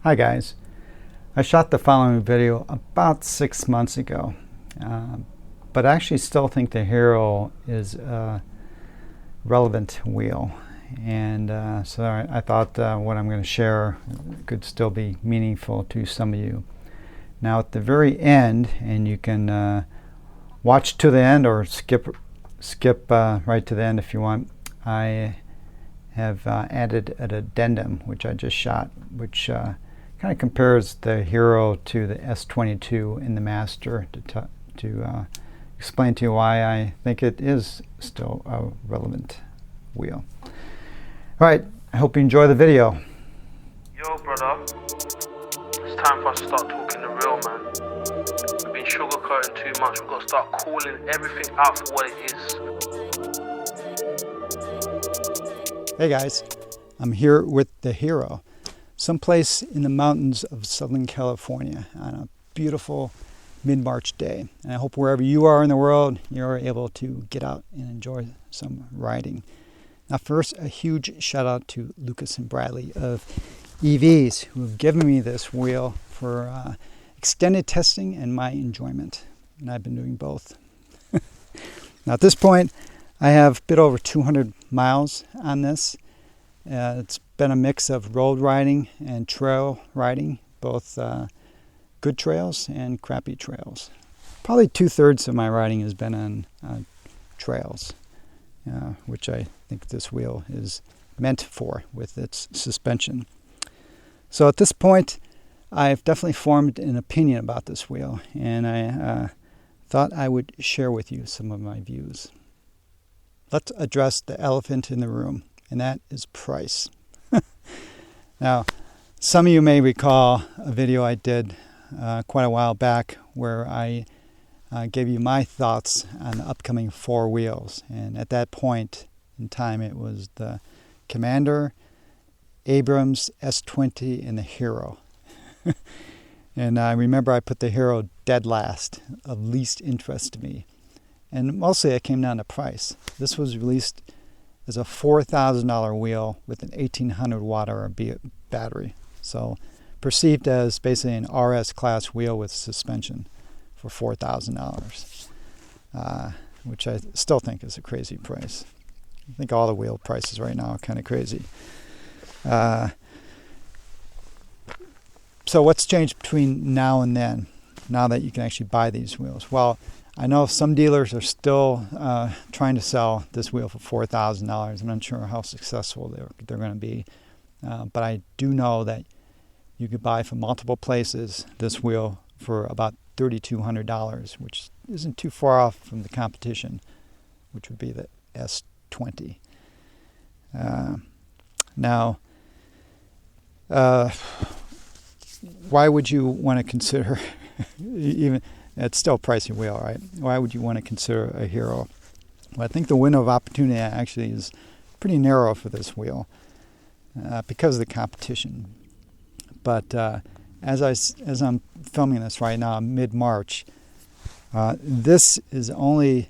Hi guys, I shot the following video about 6 months ago, but I actually still think the Hero is a relevant wheel, and so I thought what I'm going to share could still be meaningful to some of you. Now at the very end, and you can watch to the end or skip right to the end if you want, I have added an addendum which I just shot, which kind of compares the Hero to the S22 and the Master to explain to you why I think it is still a relevant wheel. All right, I hope you enjoy the video. Yo, brother, it's time for us to start talking the real, man. We've been sugarcoating too much. We've got to start calling everything out for what it is. Hey guys, I'm here with the Hero, someplace in the mountains of Southern California on a beautiful mid-March day. And I hope wherever you are in the world, you're able to get out and enjoy some riding. Now first, a huge shout out to Lucas and Bradley of EVs who have given me this wheel for extended testing and my enjoyment. And I've been doing both. Now at this point, I have a bit over 200 miles on this. It's been a mix of road riding and trail riding, both good trails and crappy trails. Probably 2/3 of my riding has been on trails, which I think this wheel is meant for with its suspension. So at this point, I've definitely formed an opinion about this wheel, and I thought I would share with you some of my views. Let's address the elephant in the room, and that is price. Now, some of you may recall a video I did quite a while back where I gave you my thoughts on the upcoming 4 wheels. And at that point in time, it was the Commander, Abrams, S20, and the Hero. And I remember I put the Hero dead last, of least interest to me. And mostly it came down to price. This was released as a $4,000 wheel with an 1800 watt-hour battery. So perceived as basically an RS class wheel with suspension for $4,000, which I still think is a crazy price. I think all the wheel prices right now are kind of crazy. So what's changed between now and then, now that you can actually buy these wheels? Well, I know some dealers are still trying to sell this wheel for $4,000. I'm not sure how successful they're going to be. But I do know that you could buy from multiple places this wheel for about $3,200, which isn't too far off from the competition, which would be the S20. Now, why would you want to consider, even, it's still a pricey wheel, right? Why would you want to consider a Hero? Well, I think the window of opportunity actually is pretty narrow for this wheel because of the competition. But as I'm filming this right now, mid-March, this is the only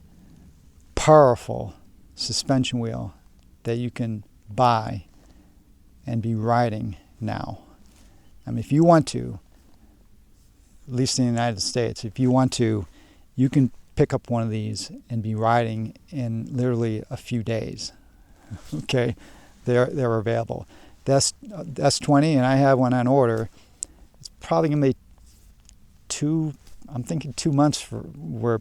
powerful suspension wheel that you can buy and be riding now. I mean, if you want to, at least in the United States, if you want to, you can pick up one of these and be riding in literally a few days. Okay, they're available. The S20, and I have one on order. It's probably gonna be 2 months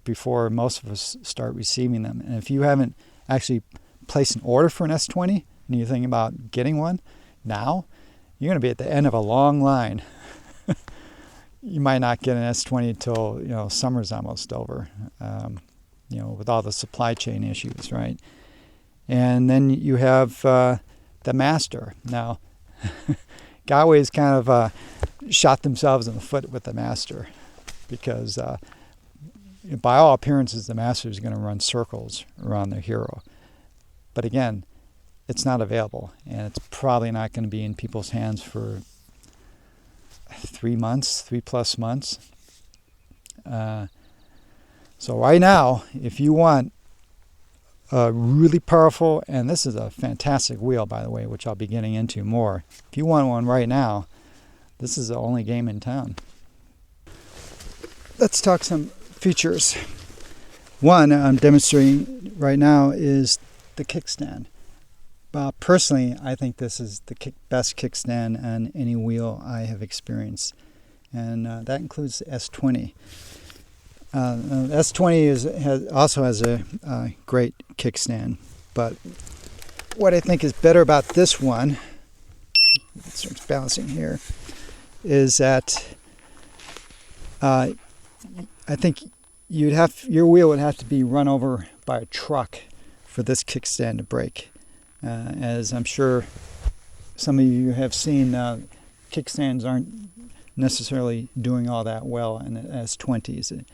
before most of us start receiving them. And if you haven't actually placed an order for an S20 and you're thinking about getting one now, you're going to be at the end of a long line. You might not get an S20 until summer's almost over, with all the supply chain issues, right? And then you have the Master. Now, Galway's kind of shot themselves in the foot with the Master because, by all appearances, the Master is going to run circles around the Hero. But again, it's not available, and it's probably not going to be in people's hands for 3 months, 3+ months. So right now, if you want really powerful, and this is a fantastic wheel, by the way, which I'll be getting into more. If you want one right now, this is the only game in town. Let's talk some features. One I'm demonstrating right now is the kickstand. Personally, I think this is the best kickstand on any wheel I have experienced, and that includes the S20. S20 also has a great kickstand, but what I think is better about this one, it starts balancing here, is that I think your wheel would have to be run over by a truck for this kickstand to break. As I'm sure some of you have seen, kickstands aren't necessarily doing all that well in the S20s.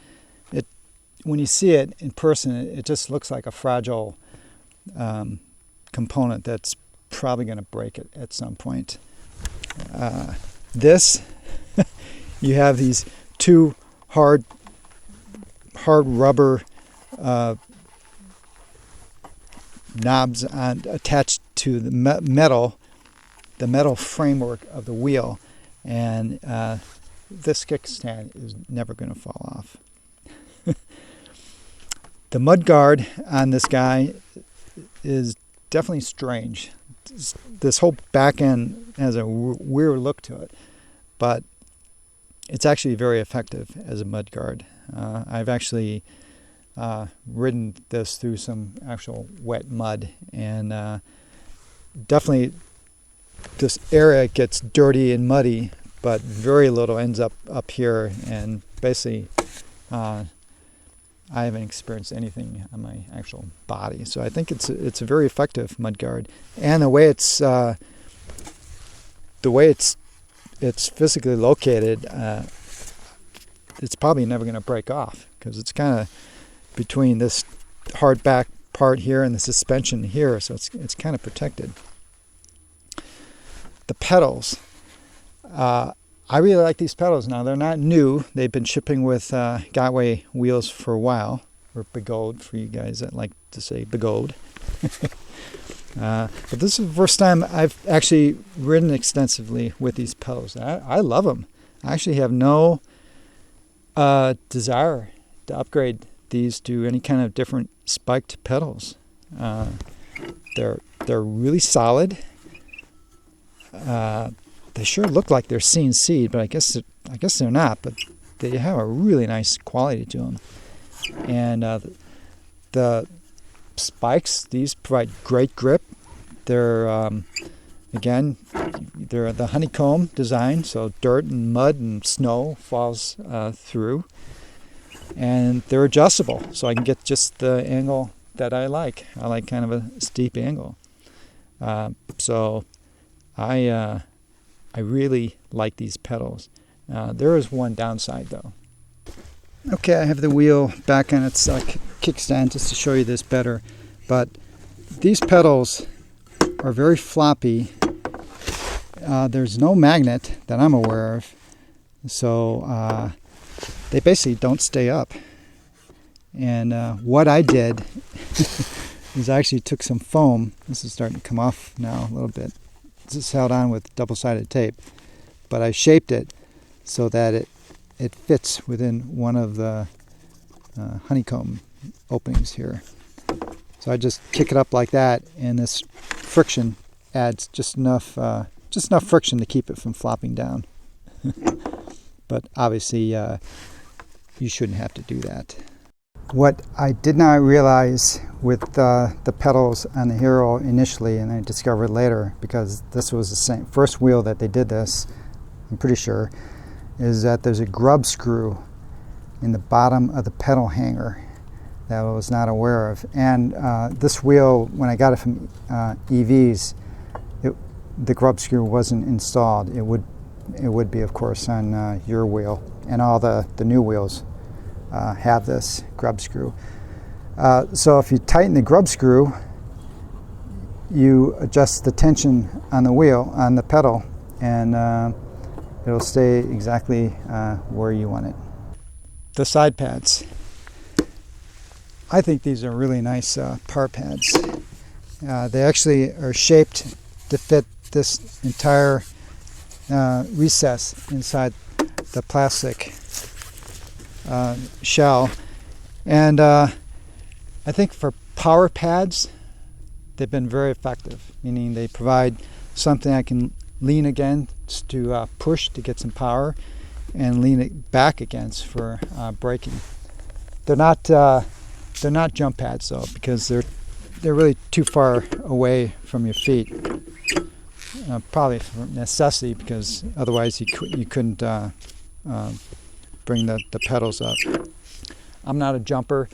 When you see it in person, it just looks like a fragile component that's probably going to break it at some point. This, you have these two hard rubber knobs attached to the metal framework of the wheel, and this kickstand is never going to fall off. The mud guard on this guy is definitely strange. This whole back end has a weird look to it, but it's actually very effective as a mud guard. I've actually ridden this through some actual wet mud, and definitely this area gets dirty and muddy, but very little ends up here, and basically I haven't experienced anything on my actual body. So I think it's a very effective mud guard, and the way it's physically located, it's probably never going to break off, because it's kind of between this hard back part here and the suspension here, so it's kind of protected. The pedals, I really like these pedals. Now, they're not new. They've been shipping with Gotway wheels for a while, or Begode for you guys that like to say Begode. But this is the first time I've actually ridden extensively with these pedals. I love them. I actually have no desire to upgrade these to any kind of different spiked pedals. They're really solid. They sure look like they're CNC'd, but I guess they're not. But they have a really nice quality to them. And the spikes, these provide great grip. They're they're the honeycomb design, so dirt and mud and snow falls through. And they're adjustable, so I can get just the angle that I like. I like kind of a steep angle. So I really like these pedals. There is one downside, though. Okay, I have the wheel back on its kickstand just to show you this better. But these pedals are very floppy. There's no magnet that I'm aware of, so they basically don't stay up. And what I did is I actually took some foam. This is starting to come off now a little bit. This is held on with double-sided tape, but I shaped it so that it fits within one of the honeycomb openings here. So I just kick it up like that, and this friction adds just enough friction to keep it from flopping down. But obviously, you shouldn't have to do that. What I did not realize with the pedals on the Hero initially, and I discovered later, because this was the first wheel that they did this, I'm pretty sure, is that there's a grub screw in the bottom of the pedal hanger that I was not aware of. And this wheel, when I got it from EVs, the grub screw wasn't installed. It would be, of course, on your wheel, and all the new wheels have this grub screw. So if you tighten the grub screw, you adjust the tension on the wheel, on the pedal, and it'll stay exactly where you want it. The side pads. I think these are really nice par pads. They actually are shaped to fit this entire recess inside the plastic shell. And I think for power pads, they've been very effective, meaning they provide something I can lean against to push to get some power, and lean it back against for braking. They're not jump pads though, because they're really too far away from your feet. Probably for necessity, because otherwise you couldn't bring the pedals up. I'm not a jumper,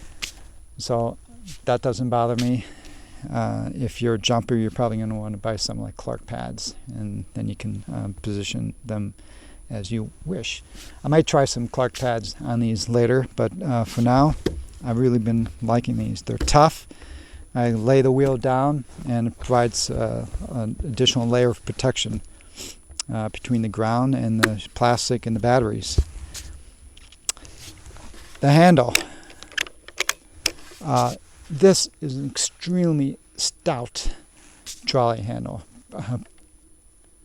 so that doesn't bother me. If you're a jumper, you're probably going to want to buy something like Clark pads, and then you can position them as you wish. I might try some Clark pads on these later, but for now, I've really been liking these. They're tough. I lay the wheel down, and it provides an additional layer of protection between the ground and the plastic and the batteries. The handle. This is an extremely stout trolley handle.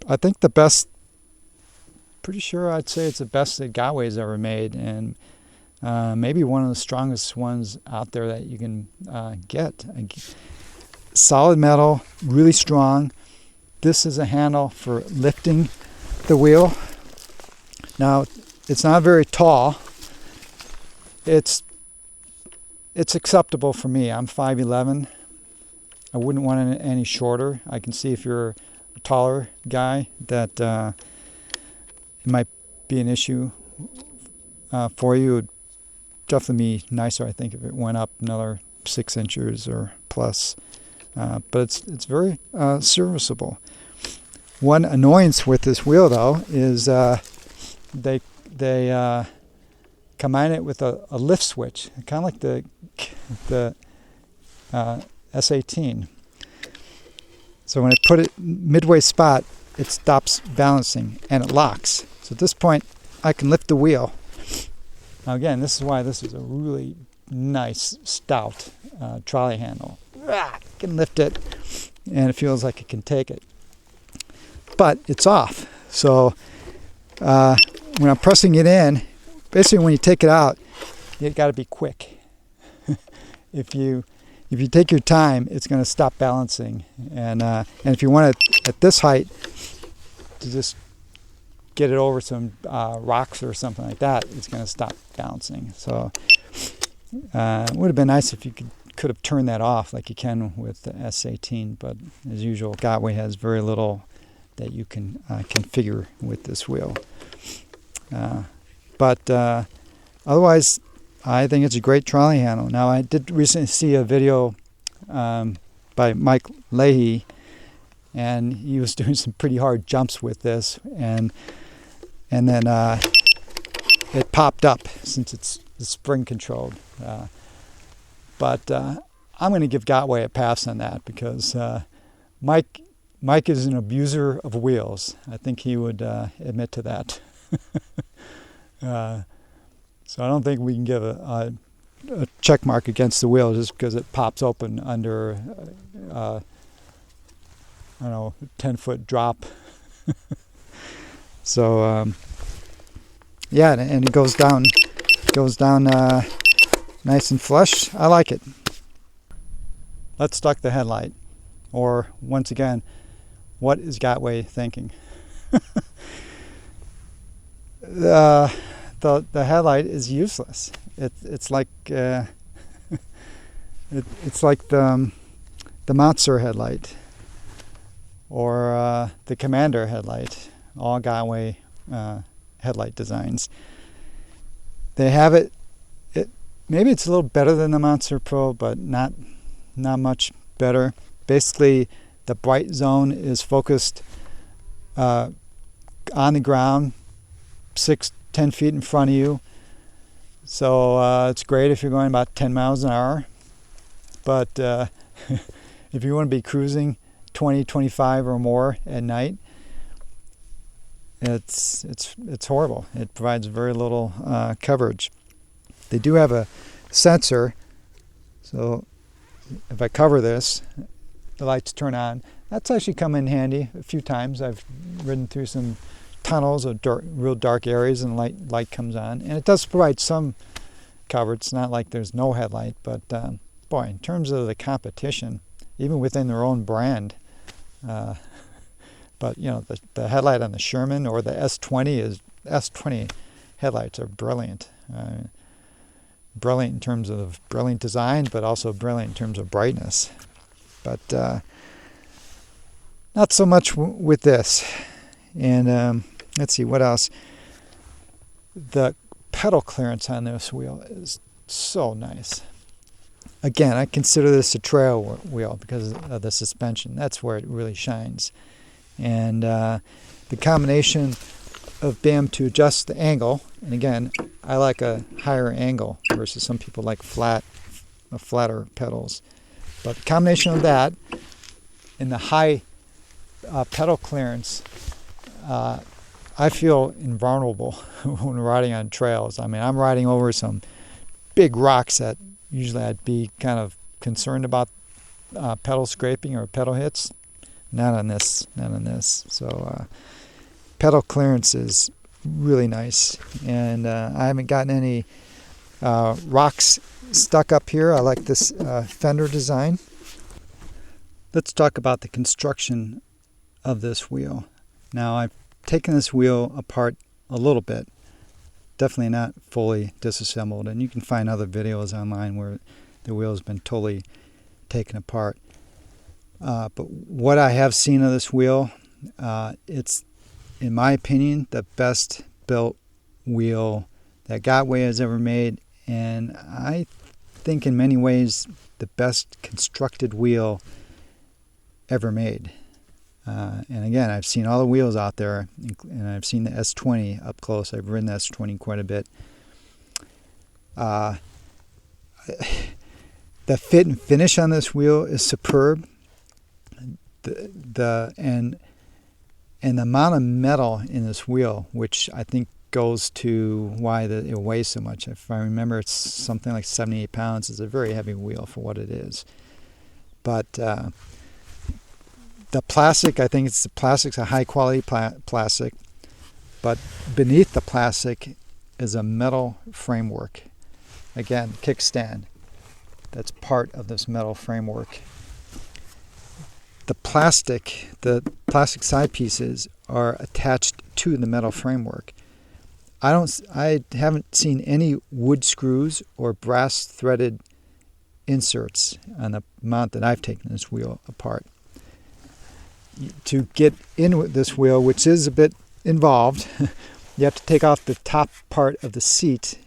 I think the best, pretty sure I'd say it's the best that Gotway's ever made, and maybe one of the strongest ones out there that you can get. Solid metal, really strong. This is a handle for lifting the wheel. Now, it's not very tall. It's acceptable for me. I'm 5'11". I wouldn't want it any shorter. I can see if you're a taller guy that it might be an issue for you. It would definitely be nicer, I think, if it went up another 6 inches or plus. But it's very serviceable. One annoyance with this wheel, though, is they combine it with a lift switch, kind of like the S18. So when I put it midway spot, it stops balancing and it locks. So at this point, I can lift the wheel. Now again, this is why this is a really nice, stout trolley handle. I can lift it, and it feels like it can take it. But it's off. So when I'm pressing it in, basically when you take it out, you got to be quick. If you take your time, it's going to stop balancing. And if you want it at this height to just get it over some rocks or something like that, it's going to stop balancing. So it would have been nice if you could have turned that off like you can with the S18, but as usual, Gotway has very little that you can configure with this wheel. But otherwise, I think it's a great trolley handle. Now, I did recently see a video by Mike Leahy, and he was doing some pretty hard jumps with this, and then it popped up since it's spring controlled. But I'm going to give Gotway a pass on that, because Mike is an abuser of wheels. I think he would admit to that. So I don't think we can give a check mark against the wheel just because it pops open under I don't know, 10-foot drop. So yeah, and it goes down nice and flush. I like it. Let's talk the headlight, or once again, what is Gotway thinking? The headlight is useless. It's like it's like the Master headlight, or the Commander headlight. All Gotway headlight designs. They have it. Maybe it's a little better than the Monster Pro, but not much better. Basically, the bright zone is focused on the ground, 6-10 feet in front of you. So it's great if you're going about 10 miles an hour. But if you want to be cruising 20, 25 or more at night, it's horrible. It provides very little coverage. They do have a sensor, so if I cover this, the lights turn on. That's actually come in handy a few times. I've ridden through some tunnels or real dark areas, and light comes on. And it does provide some cover. It's not like there's no headlight, but boy, in terms of the competition, even within their own brand, but you know, the headlight on the Sherman or the S20 headlights are brilliant. Brilliant in terms of brilliant design, but also brilliant in terms of brightness. But not so much with this. And let's see, what else? The pedal clearance on this wheel is so nice. Again, I consider this a trail wheel because of the suspension. That's where it really shines. And the combination of being able to adjust the angle, and again, I like a higher angle versus some people like flatter pedals. But the combination of that and the high pedal clearance, I feel invulnerable when riding on trails. I mean, I'm riding over some big rocks that usually I'd be kind of concerned about pedal scraping or pedal hits. Not on this. So pedal clearance is really nice, and I haven't gotten any rocks stuck up here. I like this fender design. Let's talk about the construction of this wheel. Now, I've taken this wheel apart a little bit, definitely not fully disassembled, and you can find other videos online where the wheel has been totally taken apart. But what I have seen of this wheel, it's, in my opinion, the best built wheel that Gotway has ever made, and I think in many ways the best constructed wheel ever made. And again, I've seen all the wheels out there, and I've seen the S20 up close. I've ridden the S20 quite a bit. The fit and finish on this wheel is superb. And the amount of metal in this wheel, which I think goes to why it weighs so much. If I remember, it's something like 78 pounds. It's a very heavy wheel for what it is. But the plastic, I think the plastic's a high quality plastic, but beneath the plastic is a metal framework. Again, kickstand. That's part of this metal framework. The plastic side pieces are attached to the metal framework. I haven't seen any wood screws or brass threaded inserts on the mount that I've taken this wheel apart. To get in with this wheel, which is a bit involved, you have to take off the top part of the seat,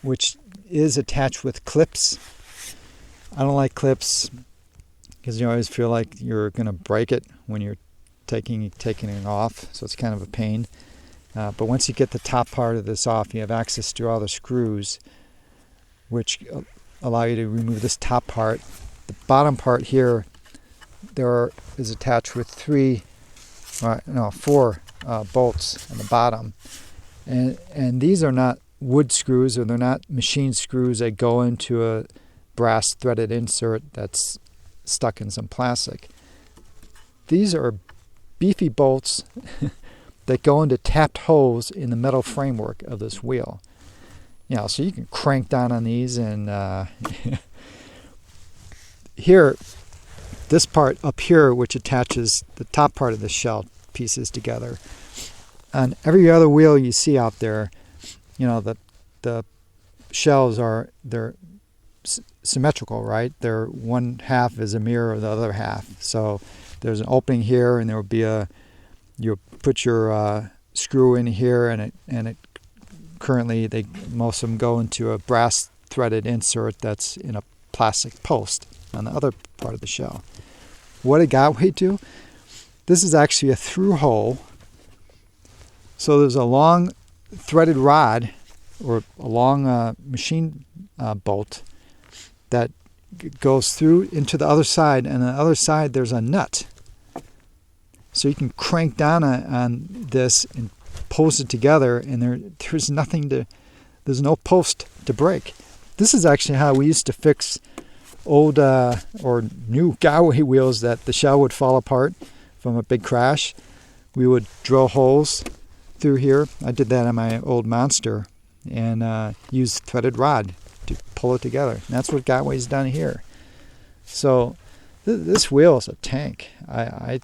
which is attached with clips. I don't like clips because you always feel like you're going to break it when you're taking it off, so it's kind of a pain. But once you get the top part of this off, you have access to all the screws, which allow you to remove this top part. The bottom part here, is attached with four bolts on the bottom, and these are not wood screws, or they're not machine screws that go into a brass threaded insert that's stuck in some plastic. These are beefy bolts that go into tapped holes in the metal framework of this wheel. So you can crank down on these, and here, this part up here, which attaches the top part of the shell pieces together. On every other wheel you see out there, the shells they're symmetrical, right? They're one half is a mirror of the other half. So there's an opening here, and there will be you put your screw in here, and it currently most of them go into a brass threaded insert that's in a plastic post on the other part of the shell. What did Gotway do? This is actually a through hole. So there's a long threaded rod, or a long machine bolt that goes through into the other side, and on the other side there's a nut. So you can crank down on this and post it together, and there's no post to break. This is actually how we used to fix old or new Gotway wheels that the shell would fall apart from a big crash. We would drill holes through here. I did that on my old Monster and used threaded rod to pull it together. And that's what Gotway's done here. So this wheel is a tank. I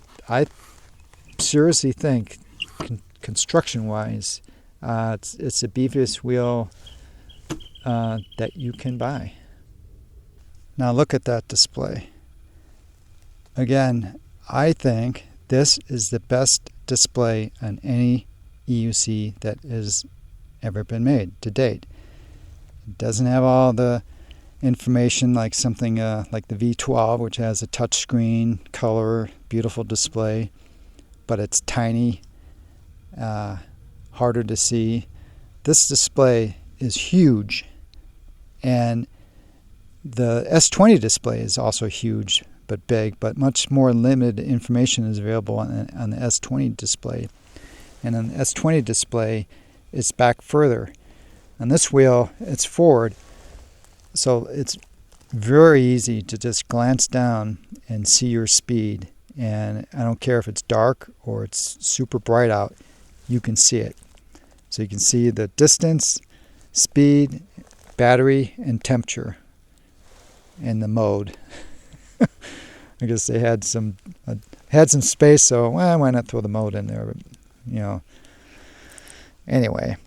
seriously think construction-wise, it's the beefiest wheel that you can buy. Now look at that display. Again, I think this is the best display on any EUC that has ever been made to date. It doesn't have all the information like something like the V12, which has a touch screen, color, beautiful display, but it's tiny, harder to see. This display is huge, and the S20 display is also huge but big, but much more limited information is available on the S20 display. And on the S20 display, it's back further. On this wheel, it's forward, so it's very easy to just glance down and see your speed. And I don't care if it's dark or it's super bright out, you can see it. So you can see the distance, speed, battery, and temperature, and the mode. I guess they had some space, so why not throw the mode in there? But, anyway,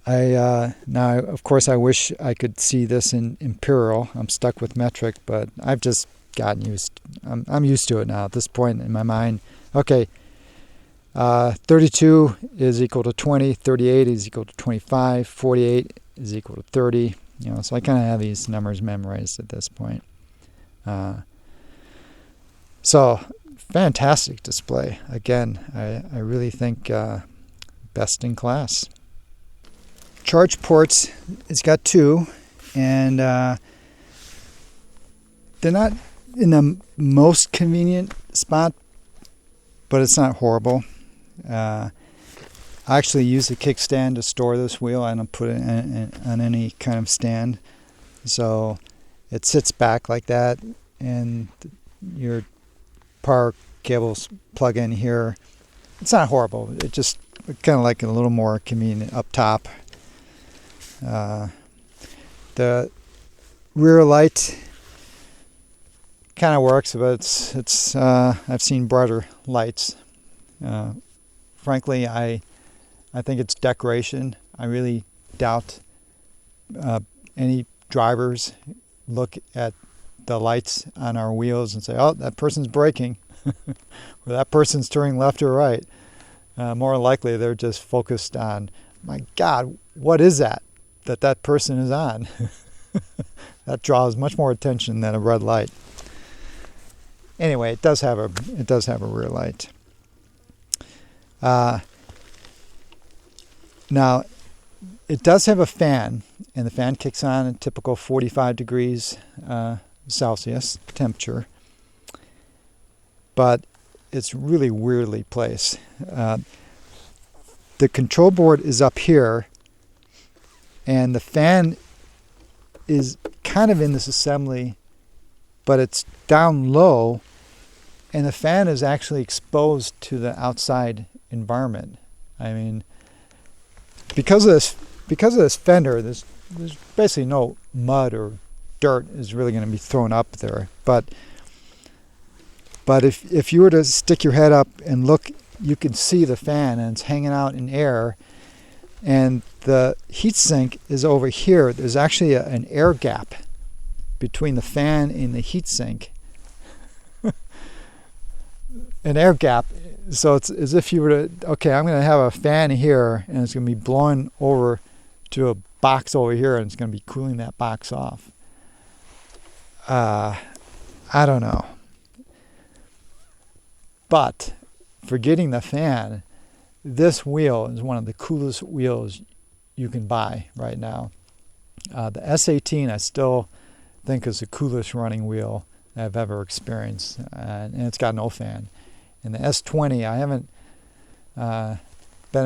now of course I wish I could see this in imperial. I'm stuck with metric, but I've just gotten used. I'm used to it now. At this point in my mind, okay, 32 is equal to 20, 38 is equal to 25, 48 is equal to 30. So I kind of have these numbers memorized at this point. So fantastic display. Again, I really think best in class. Charge ports, it's got two, and they're not in the most convenient spot, but it's not horrible. I actually use a kickstand to store this wheel. I don't put it on any kind of stand. So it sits back like that, and your power cables plug in here. It's not horrible. It just kind of like a little more convenient up top. The rear light kind of works, but it's I've seen brighter lights. Frankly, I think it's decoration. I really doubt any drivers look at the lights on our wheels and say, oh, that person's braking, or that person's turning left or right. More likely, they're just focused on, my God, what is that person is on? That draws much more attention than a red light. Anyway, it does have a rear light. Now, it does have a fan, and the fan kicks on at typical 45 degrees Celsius temperature, but it's really weirdly placed. The control board is up here, and the fan is kind of in this assembly, but it's down low, and the fan is actually exposed to the outside environment. I mean, because of this fender, there's basically no mud or dirt is really going to be thrown up there. But if you were to stick your head up and look, you can see the fan, and it's hanging out in air, and the heatsink is over here. There's actually an air gap between the fan and the heatsink. An air gap. So it's as if you were to, okay, I'm going to have a fan here, and it's going to be blowing over to a box over here, and it's going to be cooling that box off. I don't know. But forgetting the fan, this wheel is one of the coolest wheels you can buy right now. The S18 I still think is the coolest running wheel I've ever experienced, and it's got no fan. And the S20, I haven't been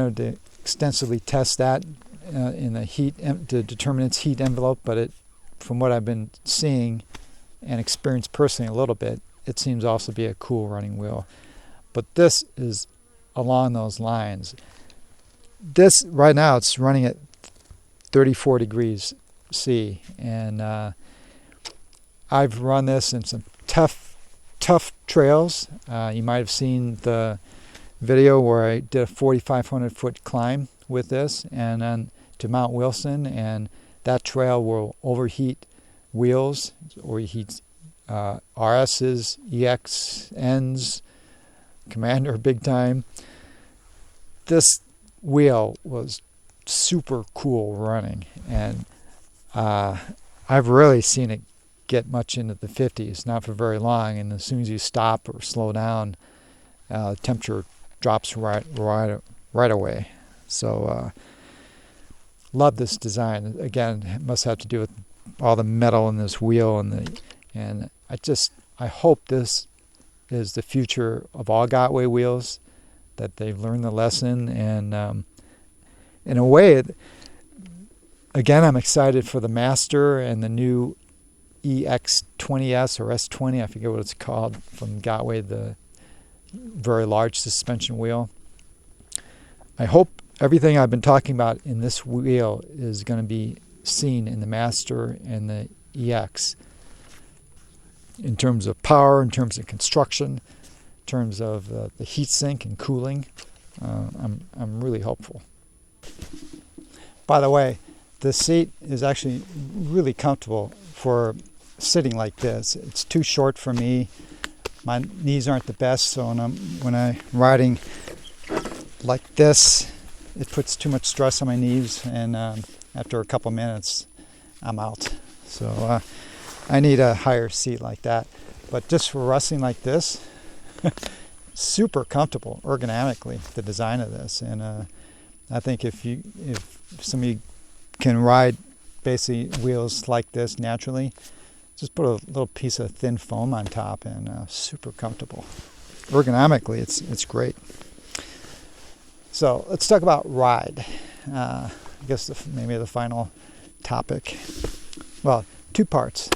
able to extensively test that in the heat to determine its heat envelope, but from what I've been seeing and experienced personally a little bit, it seems also to be a cool running wheel. But this is along those lines. this right now it's running at 34 degrees C, and I've run this in some tough trails. You might have seen the video where I did a 4,500 foot climb with this, and then to Mount Wilson, and that trail will overheat wheels, overheats RS's, EXN's, Commander big time. This wheel was super cool running, and I've really seen it get much into the 50s, not for very long, and as soon as you stop or slow down, the temperature drops right away. So love this design. Again, it must have to do with all the metal in this wheel, and I hope this is the future of all Gotway wheels, that they've learned the lesson, and in a way, again, I'm excited for the Master and the new EX20S or S20, I forget what it's called, from Gotway, the very large suspension wheel. I hope everything I've been talking about in this wheel is going to be seen in the Master and the EX, in terms of power, in terms of construction, in terms of the heat sink and cooling. I'm really hopeful. By the way, the seat is actually really comfortable for sitting like this. It's too short for me. My knees aren't the best, so when I'm riding like this, it puts too much stress on my knees, and after a couple minutes, I'm out. So I need a higher seat like that. But just for rustling like this, super comfortable ergonomically, the design of this. And I think if somebody can ride basically wheels like this naturally, just put a little piece of thin foam on top, and super comfortable. Ergonomically, it's great. So let's talk about ride. I guess maybe the final topic. Well, two parts.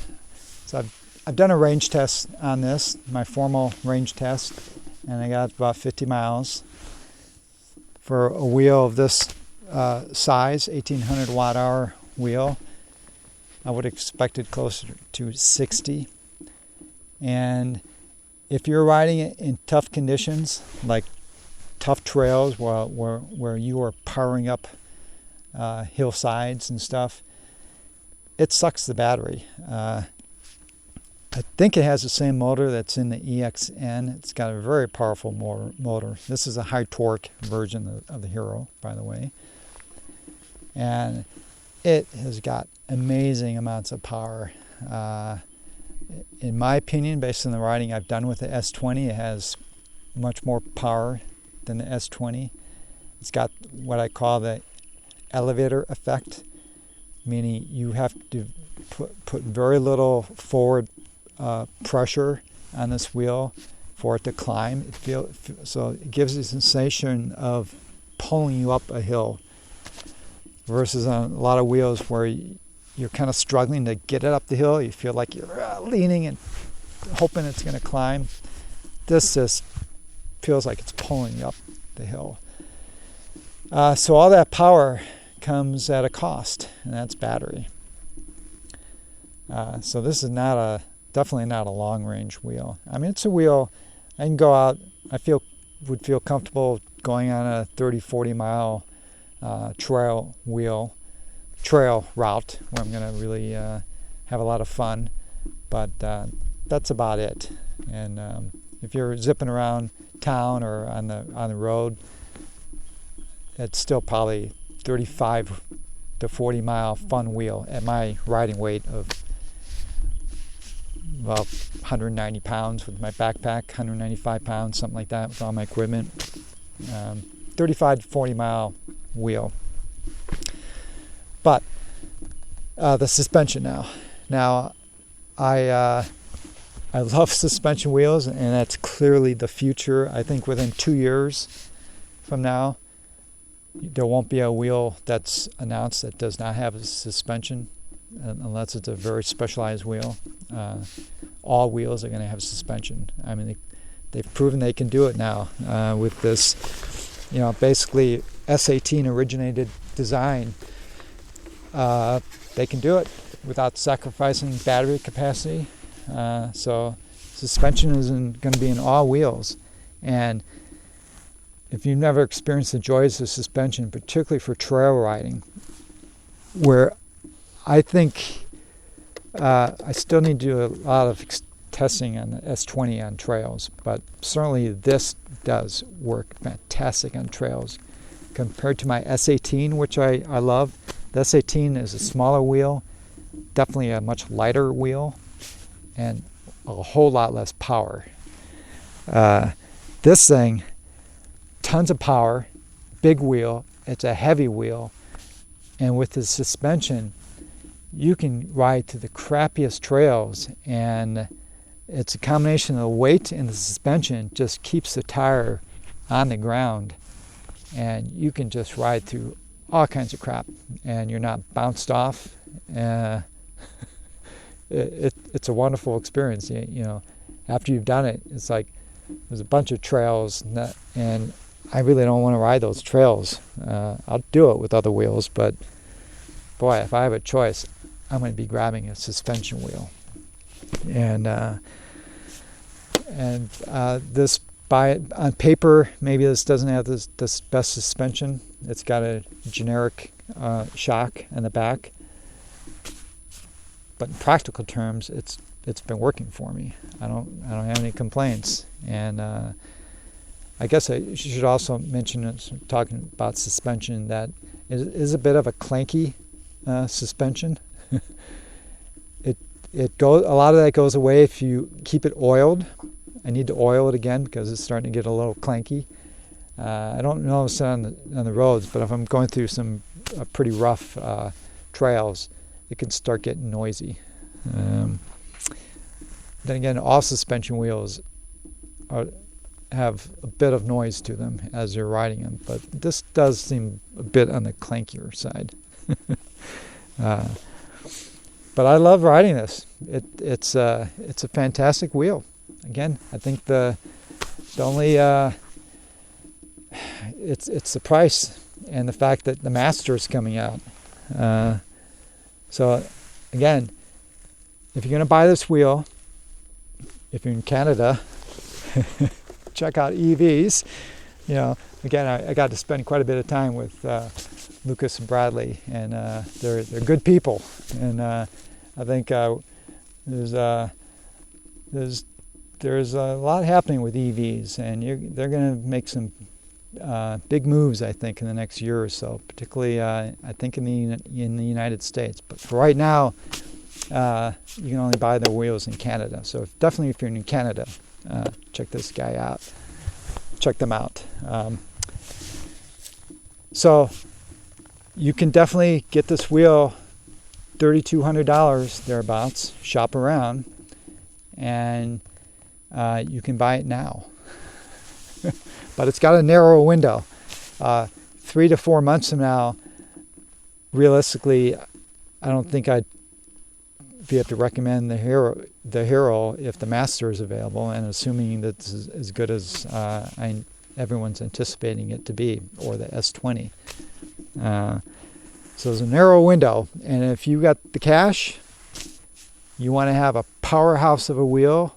So I've done a range test on this, my formal range test, and I got about 50 miles. For a wheel of this size, 1800 watt-hour wheel, I would expect it closer to 60. And if you're riding it in tough conditions, like tough trails where you are powering up hillsides and stuff, it sucks the battery. I think it has the same motor that's in the EXN. It's got a very powerful motor. This is a high torque version of the Hero, by the way. And it has got amazing amounts of power. In my opinion, based on the riding I've done with the S20, it has much more power than the S20. It's got what I call the elevator effect, meaning you have to put very little forward pressure on this wheel for it to climb. So it gives you a sensation of pulling you up a hill, versus on a lot of wheels where you're kind of struggling to get it up the hill. You feel like you're leaning and hoping it's going to climb. This just feels like it's pulling you up the hill. So all that power comes at a cost, and that's battery. So this is definitely not a long-range wheel. I mean, it's a wheel I can go out. Would feel comfortable going on a 30-40 mile trail route where I'm going to really have a lot of fun. But that's about it. And if you're zipping around town or on the road, it's still probably 35 to 40 mile fun wheel at my riding weight of about 190 pounds with my backpack, 195 pounds, something like that, with all my equipment. 35 to 40 mile wheel. But the suspension now. Now, I love suspension wheels, and that's clearly the future. I think within 2 years from now, there won't be a wheel that's announced that does not have a suspension, unless it's a very specialized wheel. All wheels are going to have suspension. I mean, they've proven they can do it now with this. Basically S18 originated design, they can do it without sacrificing battery capacity. So suspension is going to be in all wheels. And if you've never experienced the joys of suspension, particularly for trail riding, where I think I still need to do a lot of testing on the S20 on trails, but certainly this does work fantastic on trails. Compared to my S18, which I love, the S18 is a smaller wheel, definitely a much lighter wheel, and a whole lot less power. This thing, tons of power, big wheel, it's a heavy wheel, and with the suspension, you can ride to the crappiest trails, and it's a combination of the weight and the suspension just keeps the tire on the ground, and you can just ride through all kinds of crap, and you're not bounced off. It's a wonderful experience. You know, after you've done it, it's like there's a bunch of trails, and I really don't want to ride those trails. I'll do it with other wheels, but boy, if I have a choice, I'm going to be grabbing a suspension wheel. And this, on paper, maybe this doesn't have this best suspension. It's got a generic shock in the back, but in practical terms, it's been working for me. I don't have any complaints. And I guess I should also mention, talking about suspension, that it is a bit of a clanky suspension. It goes, a lot of that goes away if you keep it oiled. I need to oil it again because it's starting to get a little clanky. I don't notice it on the roads, but if I'm going through some pretty rough trails, it can start getting noisy. Then again, all suspension wheels have a bit of noise to them as you're riding them, but this does seem a bit on the clankier side. But I love riding this. It's a fantastic wheel. Again, I think the only it's the price and the fact that the Master is coming out. So again, if you're going to buy this wheel, if you're in Canada, check out EVs. You know, again, I got to spend quite a bit of time with Lucas and Bradley, and they're good people, and I think there's a lot happening with EVs, and they're going to make some big moves, I think, in the next year or so, particularly I think in the United States. But for right now, you can only buy their wheels in Canada. So definitely, if you're in Canada, check this guy out. Check them out. So you can definitely get this wheel, $3,200 thereabouts. Shop around, and you can buy it now. But it's got a narrow window. 3 to 4 months from now, realistically, I don't think I'd be able to recommend the Hero if the Master is available, and assuming that this is as good as everyone's anticipating it to be, or the S20. So there's a narrow window, and if you got the cash, you want to have a powerhouse of a wheel.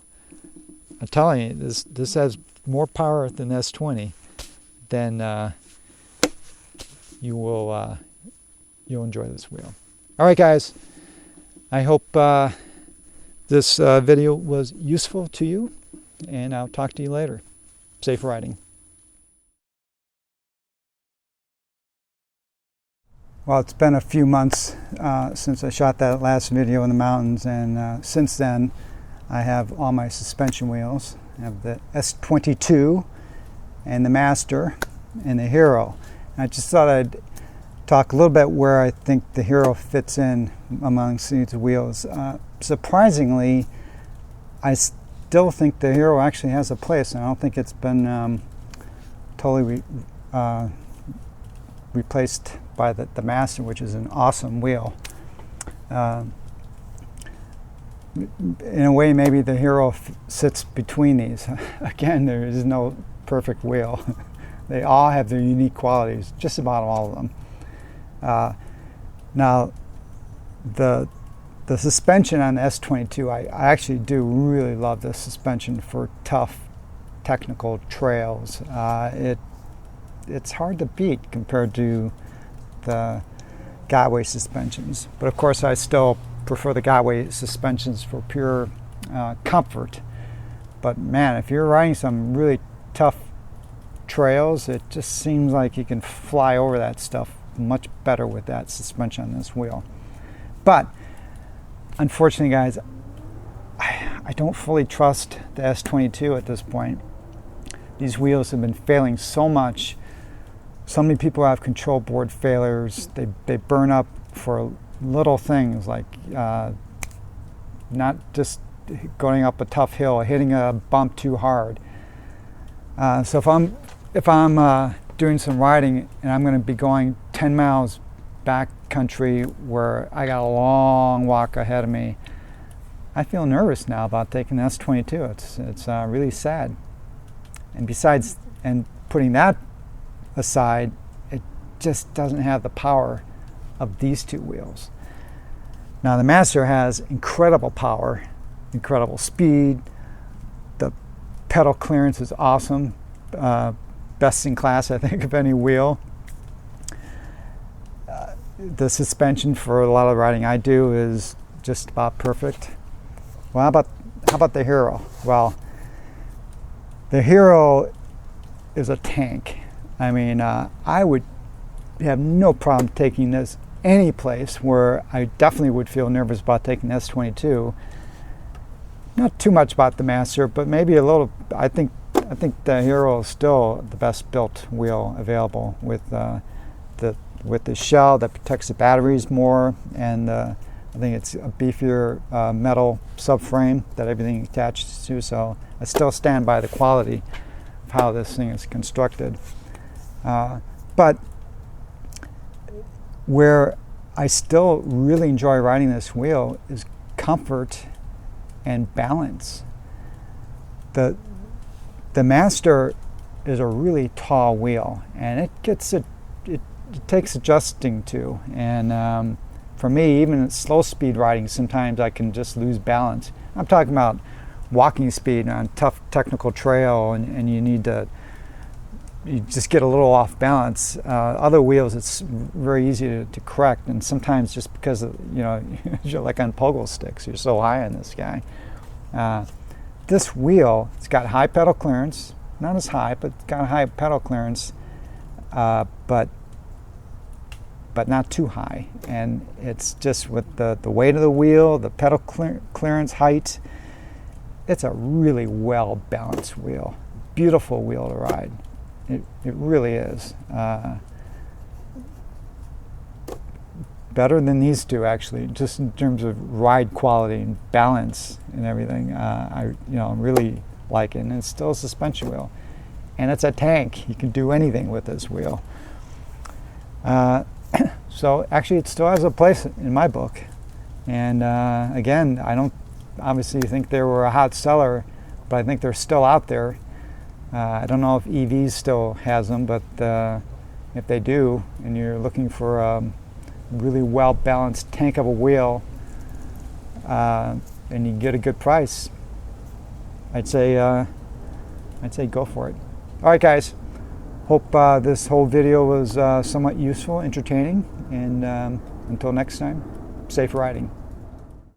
I'm telling you, this has more power than the S20. Then you'll enjoy this wheel. All right, guys. I hope this video was useful to you, and I'll talk to you later. Safe riding. Well, it's been a few months since I shot that last video in the mountains, and since then I have all my suspension wheels. I have the S22 and the Master and the Hero. And I just thought I'd talk a little bit where I think the Hero fits in amongst these wheels. Surprisingly, I still think the Hero actually has a place, and I don't think it's been totally replaced by the Master, which is an awesome wheel. In a way, maybe the Hero sits between these. Again, there is no perfect wheel. They all have their unique qualities, just about all of them. Now, the suspension on the S22, I actually do really love the suspension for tough technical trails. It's hard to beat compared to the Godway suspensions. But of course, I still prefer the Godway suspensions for pure comfort. But man, if you're riding some really tough trails, it just seems like you can fly over that stuff much better with that suspension on this wheel. But unfortunately, guys, I don't fully trust the S22 at this point. These wheels have been failing so much. So many people have control board failures. They burn up for little things like not just going up a tough hill, hitting a bump too hard. So if I'm doing some riding and I'm going to be going 10 miles back country where I got a long walk ahead of me, I feel nervous now about taking the S22. It's really sad. And besides, and putting that aside, it just doesn't have the power of these two wheels. Now the Master has incredible power, incredible speed. The pedal clearance is awesome. Best in class, I think, of any wheel. The suspension for a lot of riding I do is just about perfect. Well, how about the Hero? Well, the Hero is a tank. I mean, I would have no problem taking this any place where I definitely would feel nervous about taking the S22. Not too much about the Master, but maybe a little. I think the Hero is still the best built wheel available with the shell that protects the batteries more, and I think it's a beefier metal subframe that everything attaches to. So I still stand by the quality of how this thing is constructed. But where I still really enjoy riding this wheel is comfort and balance. The Master is a really tall wheel, and it takes adjusting to. And for me, even at slow speed riding, sometimes I can just lose balance. I'm talking about walking speed on tough technical trail, and you just get a little off balance. Other wheels, it's very easy to correct, and sometimes just because of, you're like on pogo sticks, you're so high on this guy. This wheel, it's got high pedal clearance, not as high, but it's got high pedal clearance, but not too high. And it's just with the weight of the wheel, the pedal clearance height, it's a really well balanced wheel. Beautiful wheel to ride. It really is. Better than these two, actually, just in terms of ride quality and balance and everything. I really like it, and it's still a suspension wheel, and it's a tank. You can do anything with this wheel. So actually, it still has a place in my book. And again, I don't obviously think they were a hot seller, but I think they're still out there. I don't know if EVs still has them, but if they do, and you're looking for a really well-balanced tank of a wheel, and you can get a good price, I'd say go for it. All right, guys. Hope this whole video was somewhat useful, entertaining, and until next time, safe riding.